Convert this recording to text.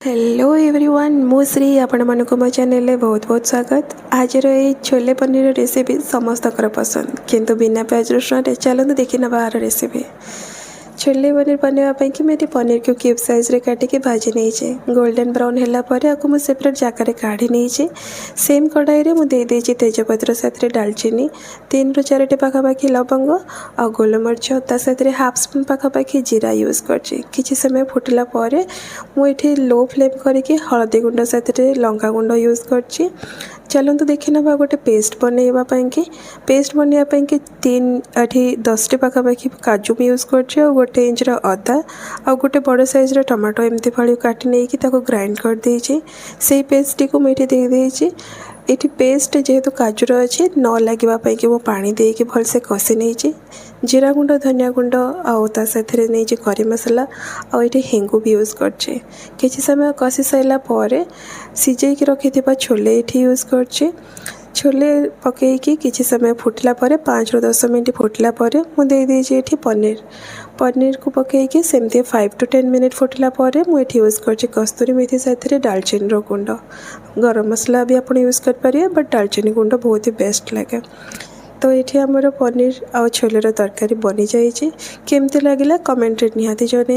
Hello everyone मु श्री आपण मानक मो चैनल बहुत बहुत स्वागत। आज ये छोले पनीर रेसिपी समस्त पसंद किंतु बिना प्याज रसुण चलते देखी ना बाहर रेसिपी। छोले पनीर बनवाई कि मुझे पनीर को क्यूब साइज रे काटिक भाजी नहीं गोल्डन ब्राउन है मुझे सेपरेट जगह काढ़ी नहीं सेम कढ़ाई में मुझे तेजपत्र साथ डालचीनी 3 ରୁ 4 पाखापाखि लवंग आ गोलमरीच साथ हाफ स्पून पाखापाखि जीरा यूज कर समय फुटिला मुझे लो फ्लेम करके हलदी गुंड साथ लंका गुंड यूज कर चलते देखी ना गोटे पेस्ट बनवाई पेस्ट बनवाई 10 पाखापाखि काजू भी यूज कर गोटे इंचर अदा आ गोटे बड़ साइज टमाटो एमती फल काटी नहीं ग्राइंड कर देछि से पेस्ट को मुझे देदेछि ये पेस्ट जेहेतु काजूर अच्छे न लगे कि वो पानी देके भलसे कषि नहीं जीरा गुंड धनिया गुंड आ साथ नहीं करी मसला आ हेंगू भी यूज कर समय कषि सारा सिझे रखि छोले ये यूज कर छोले पकईकी किसी समय फुटला 5 ରୁ 10 मिनट फुटला मुझे पनीर पनीर को पकईकी सेमती 5 to 10 मिनट फुटला मुझे यूज कर कस्तूरी मेथी साथ डालचीनी गुंड गरम मसला भी आप यूज करेंगे बट डालचीनी गुंड बहुत ही बेस्ट लगे। तो ये आमर पनीर आ छोलेर तरकारी बनी जाइए केमती लगे कमेंट निहाती जन।